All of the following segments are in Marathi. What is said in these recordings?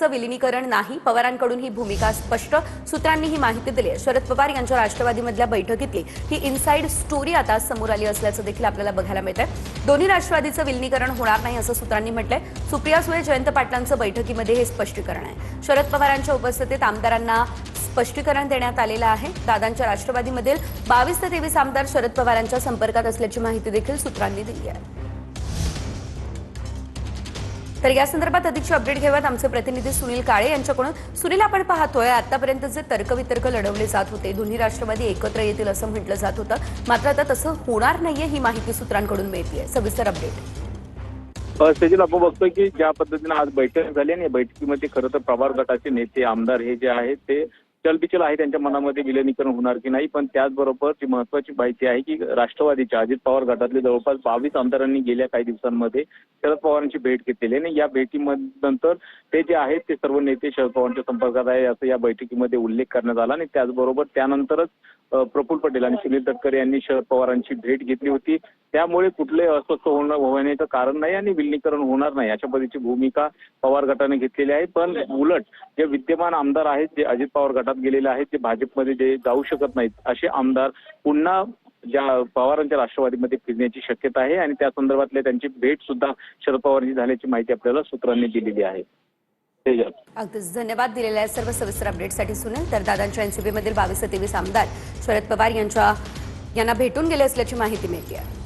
विलिनीकरण नाही, पवारांकडून ही भूमिका स्पष्ट. सूत्रांनी ही माहिती दिली आहे. शरद पवार यांच्या राष्ट्रवादीमधल्या बैठकीतली ही इनसाइड स्टोरी आता समोर आली असल्याचं देखील आपल्याला बघायला मिळतंय. दोन्ही राष्ट्रवादीचं विलिनीकरण होणार नाही असं सूत्रांनी म्हटलंय. सुप्रिया सुळे, जयंत पाटलांचं बैठकीमध्ये हे स्पष्टीकरण आहे. शरद पवारांच्या उपस्थितीत आमदारांना स्पष्टीकरण देण्यात आलेलं आहे. दादांच्या राष्ट्रवादीमधील 22 ते 23 आमदार शरद पवारांच्या संपर्कात असल्याची माहिती देखील सूत्रांनी दिली आहे. तर या संदर्भात अधिकची अपडेट घेऊयात आमचे प्रतिनिधी सुनील काळे यांच्याकडून. सुनील, आपण पाहतोय आतापर्यंत जे तर्कवितर्क लढवले जात होते, दोन्ही राष्ट्रवादी एकत्र येतील असं म्हटलं जात होतं, मात्र आता तसं होणार नाहीये ही माहिती सूत्रांकडून मिळतेय. सविस्तर अपडेट. सेजल, आपण बघतोय की ज्या पद्धतीने आज बैठक झाली आणि बैठकीमध्ये खरं तर पवार गटाचे नेते आमदार हे जे आहेत ते चलबिचल आहे, त्यांच्या मनामध्ये विलिनीकरण होणार की नाही. पण त्याचबरोबर जी महत्वाची माहिती आहे की राष्ट्रवादीच्या अजित पवार गटातले जवळपास 22 आमदारांनी गेल्या काही दिवसांमध्ये शरद पवारांची भेट घेतलेली आहे आणि या भेटीनंतर ते जे आहेत ते सर्व नेते शरद पवारांच्या संपर्कात आहे असं या बैठकीमध्ये उल्लेख करण्यात आला. आणि त्याचबरोबर त्यानंतरच प्रफुल्ल पटेल आणि सुनील तटकरे यांनी शरद पवारांची भेट घेतली होती. त्यामुळे कुठले अस्वस्थ होण्याचं कारण नाही आणि विलिनीकरण होणार नाही अशा पद्धतीची भूमिका पवार गटाने घेतलेली आहे. पण उलट जे विद्यमान आमदार आहेत, जे अजित पवार गटात गेलेले आहेत, ते भाजपमध्ये जे जाऊ शकत नाहीत, असे आमदार पुन्हा ज्या पवारांच्या राष्ट्रवादीमध्ये फिरण्याची शक्यता आहे आणि त्या संदर्भातल्या त्यांची भेट सुद्धा शरद पवारांची झाल्याची माहिती आपल्याला सूत्रांनी दिलेली आहे. अगदीच धन्यवाद दिलेल्या सर्व सविस्तर अपडेटसाठी सुनील. तर दादांच्या एनसीपीमधील 22 ते 23 आमदार शरद पवार यांना भेटून गेले असल्याची माहिती मिळते आहे.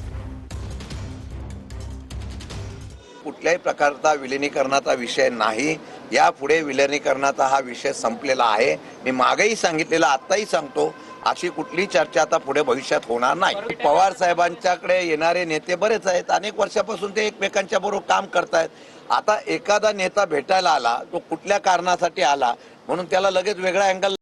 कुठल्याही प्रकारचा विलिनीकरणाचा विषय नाही. यापुढे विलिनीकरणाचा हा विषय संपलेला आहे. मी मागेही सांगितलेलं, आत्ताही सांगतो, अशी कुठली चर्चा आता पुढे भविष्यात होणार नाही. पवार साहेबांच्याकडे येणारे नेते बरेच आहेत. अनेक वर्षापासून ते एकमेकांच्या बरोबर काम करतायत. आता एखादा नेता भेटायला आला, तो कुठल्या कारणासाठी आला म्हणून त्याला लगेच वेगळा अँगल